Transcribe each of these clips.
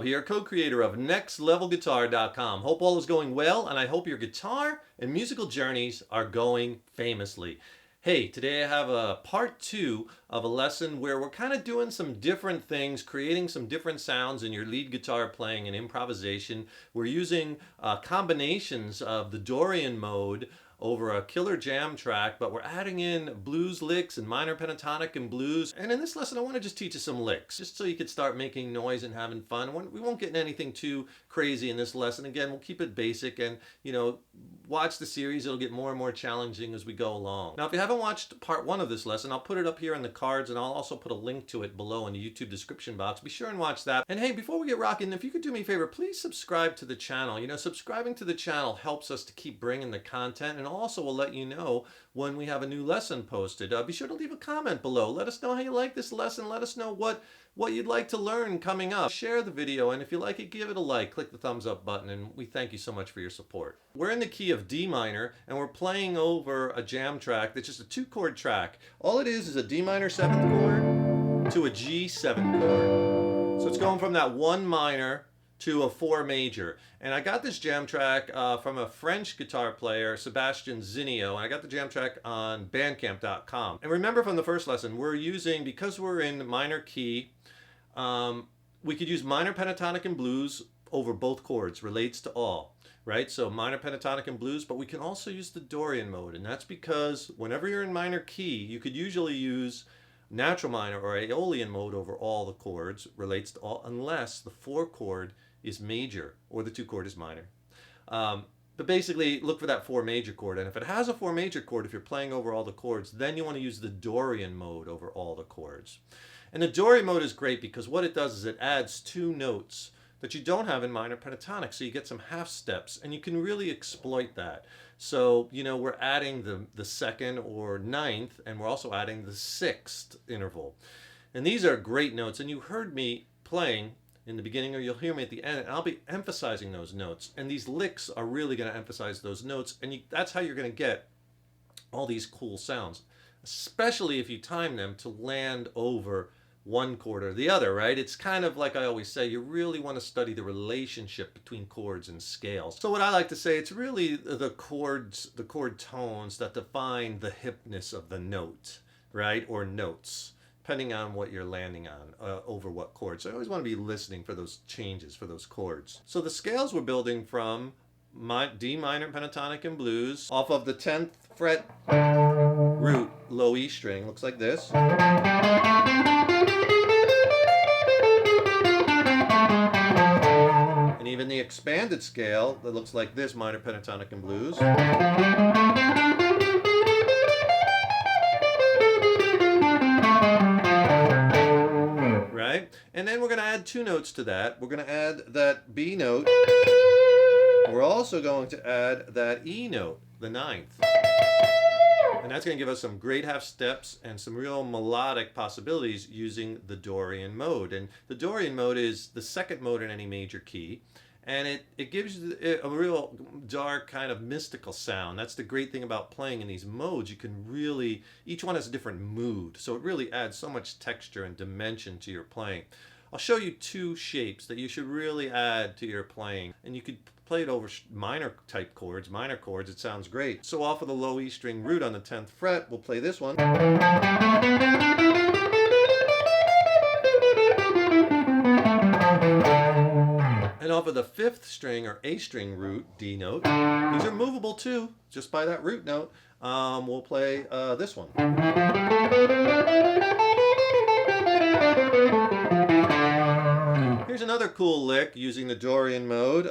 Here, co-creator of NextLevelGuitar.com. Hope all is going well, and I hope your guitar and musical journeys are going famously. Hey, today I have a part 2 of a lesson where we're kind of doing some different things, creating some different sounds in your lead guitar playing and improvisation. We're using combinations of the Dorian mode over a killer jam track, but we're adding in blues licks and minor pentatonic and blues. And in this lesson, I want to just teach you some licks, just so you could start making noise and having fun. We won't get into anything too crazy in this lesson. Again, we'll keep it basic, and watch the series. It'll get more and more challenging as we go along. Now, if you haven't watched part 1 of this lesson, I'll put it up here in the cards, and I'll also put a link to it below in the YouTube description box. Be sure and watch that. And hey, before we get rocking, if you could do me a favor, please subscribe to the channel. Subscribing to the channel helps us to keep bringing the content, and also will let you know when we have a new lesson posted. Be sure to leave a comment below. Let us know how you like this lesson. Let us know what you'd like to learn coming up. Share the video, and if you like it, give it a like. Click the thumbs up button, and we thank you so much for your support. We're in the key of D minor, and we're playing over a jam track that's just a 2-chord track. All it is a D minor 7th chord to a G 7th chord. So it's going from that 1 minor to a 4 major. And I got this jam track from a French guitar player, Sebastian Zinio, and I got the jam track on bandcamp.com. And remember from the first lesson, we're using, because we're in minor key, we could use minor pentatonic and blues over both chords, relates to all, right? So minor pentatonic and blues, but we can also use the Dorian mode, and that's because whenever you're in minor key, you could usually use natural minor or Aeolian mode over all the chords, relates to all, unless the 4 chord is major or the 2 chord is minor. But basically, look for that 4 major chord, and if it has a 4 major chord, if you're playing over all the chords, then you want to use the Dorian mode over all the chords. And the Dorian mode is great because what it does is it adds 2 notes that you don't have in minor pentatonic, so you get some half steps, and you can really exploit that. So, we're adding the 2nd or 9th, and we're also adding the 6th interval. And these are great notes, and you heard me playing in the beginning, or you'll hear me at the end, and I'll be emphasizing those notes. And these licks are really going to emphasize those notes, and that's how you're going to get all these cool sounds, especially if you time them to land over one chord or the other, right? It's kind of like I always say, you really want to study the relationship between chords and scales. So what I like to say, it's really the chords, the chord tones that define the hipness of the note, right? Or notes, depending on what you're landing on, over what chords. So I always want to be listening for those changes, for those chords. So the scales we're building from D minor pentatonic and blues off of the 10th fret root low E string, looks like this. And even the expanded scale that looks like this, minor pentatonic and blues. Right? And then we're going to add 2 notes to that. We're going to add that B note. We're also going to add that E note, the 9th. And that's going to give us some great half steps and some real melodic possibilities using the Dorian mode. And the Dorian mode is the 2nd mode in any major key. And it gives you a real dark kind of mystical sound. That's the great thing about playing in these modes. You can really, each one has a different mood. So it really adds so much texture and dimension to your playing. I'll show you 2 shapes that you should really add to your playing. And you could play it over minor type chords, minor chords. It sounds great. So off of the low E string root on the 10th fret, we'll play this one. And off of the 5th string or A string root, D note, these are movable too, just by that root note. We'll play this one. another cool lick using the Dorian mode.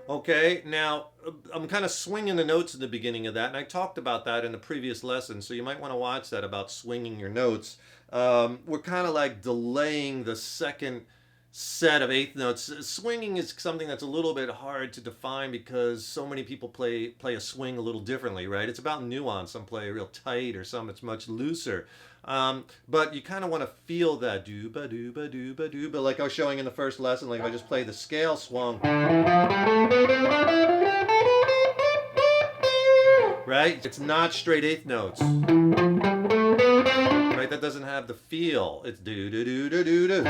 Okay, now I'm kind of swinging the notes in the beginning of that, and I talked about that in the previous lesson, so you might want to watch that about swinging your notes. We're kind of like delaying the second set of eighth notes. Swinging is something that's a little bit hard to define because so many people play a swing a little differently, right? It's about nuance. Some play real tight, or some it's much looser. But you kind of want to feel that dooba dooba dooba dooba, like I was showing in the first lesson. Like if I just play the scale swung, right? It's not straight eighth notes, right? That doesn't have the feel. It's do do do do do do,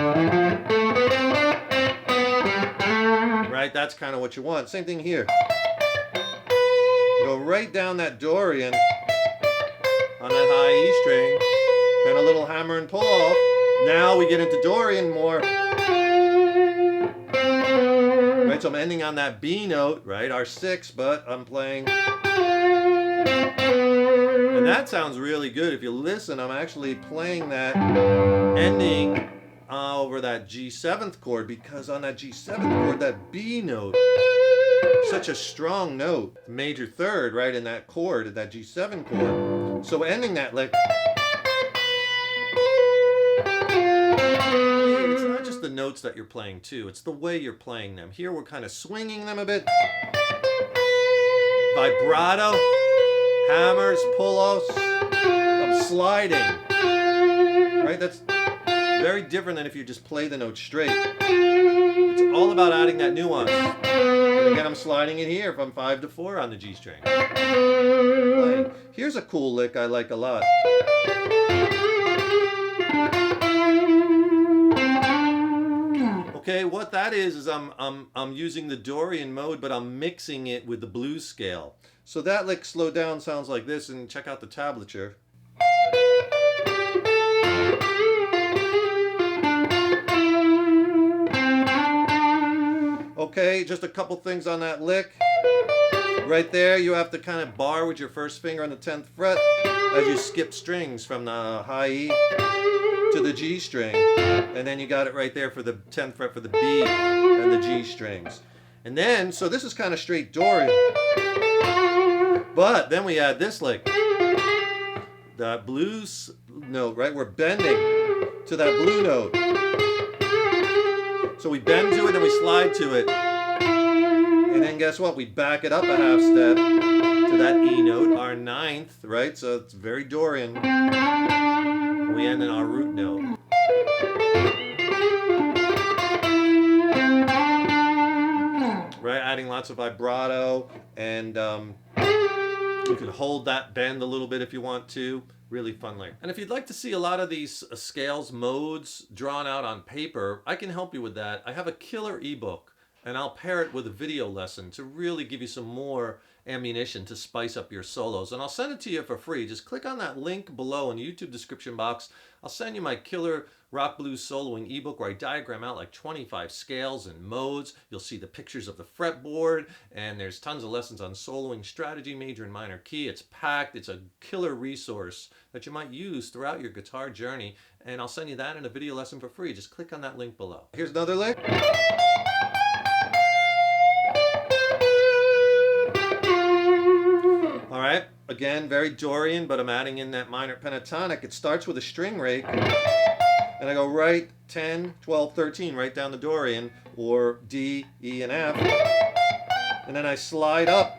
right? That's kind of what you want. Same thing here. Go right down that Dorian on that high E string. Then a little hammer and pull off. Now we get into Dorian more. Right, so I'm ending on that B note, right, R6, but I'm playing. And that sounds really good. If you listen, I'm actually playing that ending over that G7th chord, because on that G7th chord, that B note, such a strong note, major third, right, in that chord, that G7 chord. So ending that lick. It's not just the notes that you're playing too, it's the way you're playing them. Here we're kind of swinging them a bit. Vibrato, hammers, pull-offs, I'm sliding. Right? That's very different than if you just play the note straight. It's all about adding that nuance. And again, I'm sliding it here if I'm 5-4 on the G string. Playing. Here's a cool lick I like a lot. Okay, what that is I'm using the Dorian mode, but I'm mixing it with the blues scale. So that lick slowed down sounds like this, and check out the tablature. Okay, just a couple things on that lick. Right there, you have to kind of bar with your first finger on the 10th fret as you skip strings from the high E to the G string. And then you got it right there for the 10th fret for the B and the G strings. And then, so this is kind of straight Dorian. But then we add this lick. That blues note, right? We're bending to that blue note. So we bend to it and we slide to it. And then guess what? We back it up a half step to that E note, our 9th, right? So it's very Dorian. We end in our root note. Right, adding lots of vibrato, and you can hold that bend a little bit if you want to. Really fun layer. And if you'd like to see a lot of these scales, modes drawn out on paper, I can help you with that. I have a killer ebook, and I'll pair it with a video lesson to really give you some more ammunition to spice up your solos. And I'll send it to you for free. Just click on that link below in the YouTube description box. I'll send you my killer rock blues soloing ebook where I diagram out like 25 scales and modes. You'll see the pictures of the fretboard, and there's tons of lessons on soloing strategy, major and minor key. It's packed. It's a killer resource that you might use throughout your guitar journey, and I'll send you that in a video lesson for free. Just click on that link below. Here's another lick. All right, again, very Dorian, but I'm adding in that minor pentatonic. It starts with a string rake, and I go right 10, 12, 13, right down the Dorian, or D, E, and F, and then I slide up.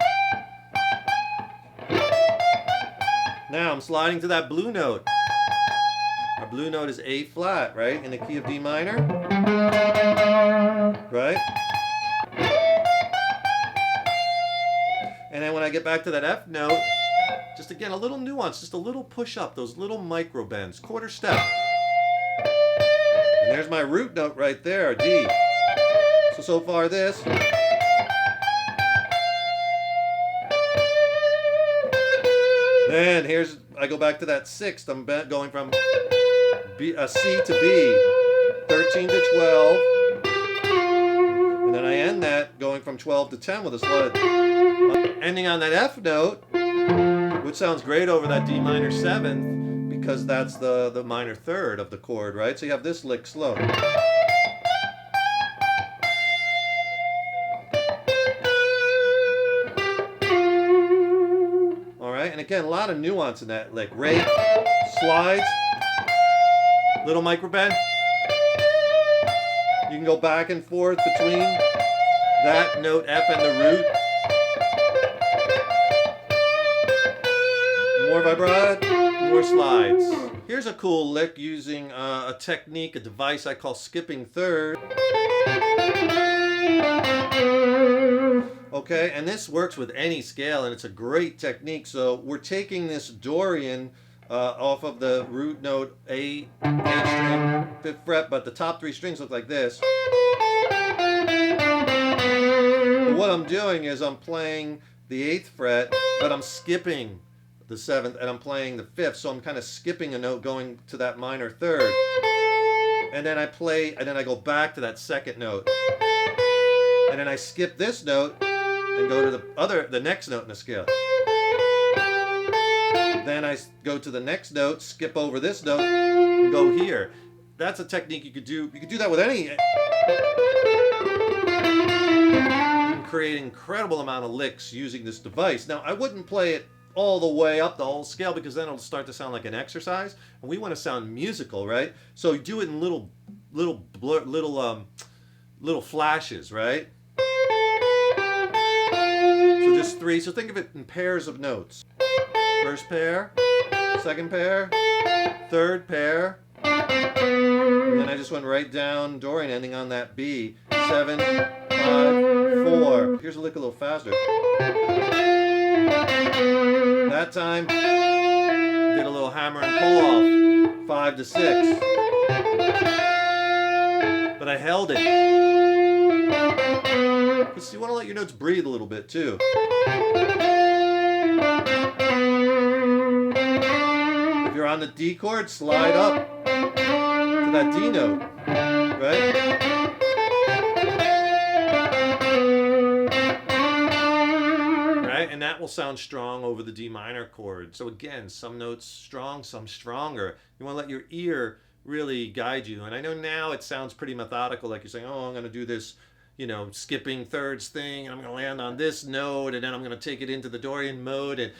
Now I'm sliding to that blue note. Our blue note is A flat, right, in the key of D minor, right? And then when I get back to that F note, just again, a little nuance, just a little push up, those little micro bends, quarter step. And there's my root note right there, D. So far this. Then I go back to that sixth. I'm going from C to B, 13 to 12. And then I end that going from 12 to 10 with a slide. Ending on that F note, which sounds great over that D minor 7th. because that's the minor third of the chord, right? So you have this lick slow. All right, and again, a lot of nuance in that lick. Rake, slides, little micro bend. You can go back and forth between that note F and the root. More vibrato, more slides. Here's a cool lick using a technique, a device I call skipping third. Okay, and this works with any scale, and it's a great technique. So we're taking this Dorian off of the root note A string, 5th fret, but the top 3 strings look like this. What I'm doing is I'm playing the 8th fret, but I'm skipping the 7th, and I'm playing the 5th, so I'm kind of skipping a note going to that minor third. And then I play, and then I go back to that 2nd note. And then I skip this note and go to the next note in the scale. Then I go to the next note, skip over this note, and go here. That's a technique you could do. You could do that with any. You can create an incredible amount of licks using this device. Now, I wouldn't play it all the way up the whole scale because then it'll start to sound like an exercise. And we want to sound musical, right? So you do it in little flashes, right? So just 3. So think of it in pairs of notes. First pair, second pair, third pair, and then I just went right down Dorian, ending on that B. 7, 5, 4. Here's a lick a little faster. That time, did a little hammer and pull off. 5 to 6. But I held it. Because you want to let your notes breathe a little bit too. If you're on the D chord, slide up to that D note, right? Right, and that will sound strong over the D minor chord. So again, some notes strong, some stronger. You want to let your ear really guide you. And I know now it sounds pretty methodical, like you're saying, oh, I'm going to do this, skipping thirds thing, and I'm going to land on this note, and then I'm going to take it into the Dorian mode. And,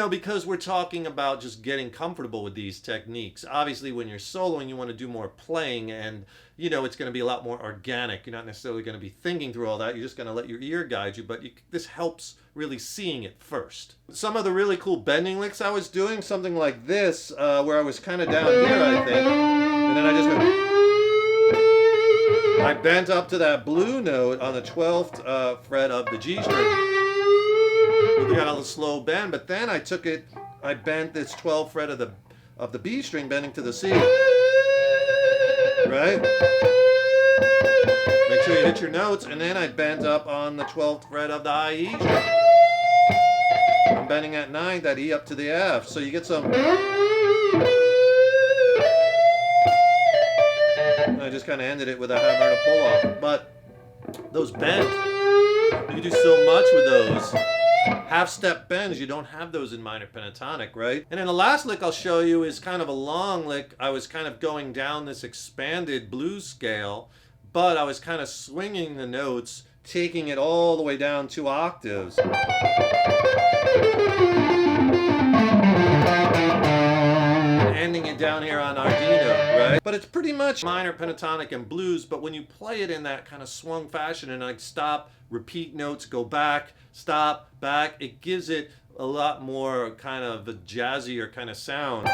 because we're talking about just getting comfortable with these techniques. Obviously, when you're soloing, you want to do more playing, and, it's going to be a lot more organic. You're not necessarily going to be thinking through all that. You're just going to let your ear guide you, but this helps really seeing it first. Some of the really cool bending licks I was doing, something like this, where I was kind of down here, I think, and then I just go... I bent up to that blue note on the 12th fret of the G string. We got a little slow bend, but then I bent this 12th fret of the B string, bending to the C. Right? Make sure you hit your notes, and then I bent up on the 12th fret of the high E string. I'm bending at 9th, that E up to the F, so you get some... I just kind of ended it with a hammer and a pull-off. But those bends, you can do so much with those. Half-step bends, you don't have those in minor pentatonic, right? And then the last lick I'll show you is kind of a long lick. I was kind of going down this expanded blues scale, but I was kind of swinging the notes, taking it all the way down 2 octaves. Ending it down here on our D note, right? But it's pretty much minor pentatonic and blues, but when you play it in that kind of swung fashion and like stop, repeat notes, go back, stop, back, it gives it a lot more kind of a jazzier kind of sound.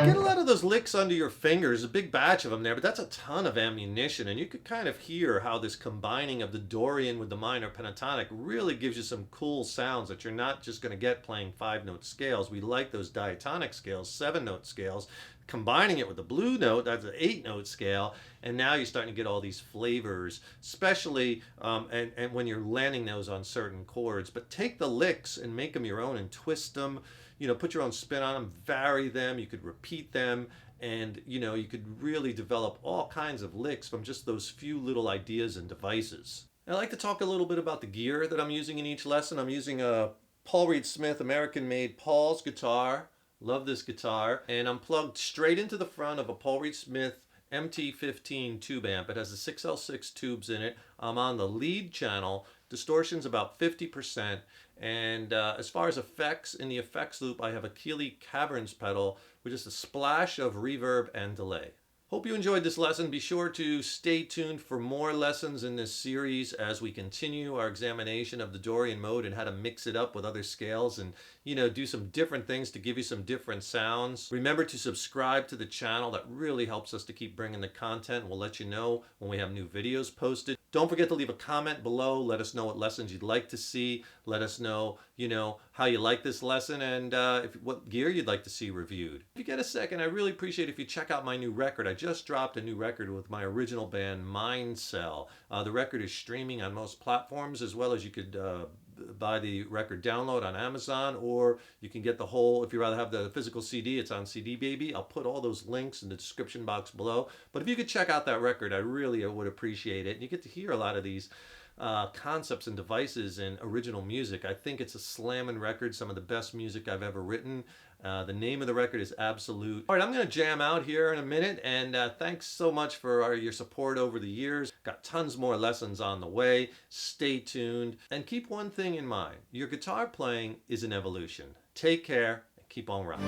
Get a lot of those licks under your fingers, a big batch of them there, but that's a ton of ammunition, and you could kind of hear how this combining of the Dorian with the minor pentatonic really gives you some cool sounds that you're not just going to get playing 5-note scales. We like those diatonic scales, 7-note scales, combining it with the blue note, that's an 8-note scale, and now you're starting to get all these flavors, especially and when you're landing those on certain chords. But take the licks and make them your own and twist them, put your own spin on them, vary them, you could repeat them, and you could really develop all kinds of licks from just those few little ideas and devices. I'd like to talk a little bit about the gear that I'm using in each lesson. I'm using a Paul Reed Smith, American-made Paul's guitar. Love this guitar. And I'm plugged straight into the front of a Paul Reed Smith MT15 tube amp. It has the 6L6 tubes in it. I'm on the lead channel. Distortion's about 50%. And as far as effects, in the effects loop, I have a Keeley Caverns pedal with just a splash of reverb and delay. Hope you enjoyed this lesson. Be sure to stay tuned for more lessons in this series as we continue our examination of the Dorian mode and how to mix it up with other scales and, do some different things to give you some different sounds. Remember to subscribe to the channel. That really helps us to keep bringing the content. We'll let you know when we have new videos posted. Don't forget to leave a comment below. Let us know what lessons you'd like to see. Let us know, how you like this lesson and what gear you'd like to see reviewed. If you get a second, I really appreciate if you check out my new record. I just dropped a new record with my original band, Mind Cell. The record is streaming on most platforms, as well as you could buy the record download on Amazon, or you can get the whole, if you rather have the physical CD, it's on CD Baby. I'll put all those links in the description box below. But if you could check out that record, I really would appreciate it. And you get to hear a lot of these concepts and devices in original music. I think it's a slamming record, some of the best music I've ever written. The name of the record is Absolute. All right, I'm going to jam out here in a minute, and thanks so much for your support over the years. Got tons more lessons on the way. Stay tuned, and keep one thing in mind. Your guitar playing is an evolution. Take care, and keep on rocking.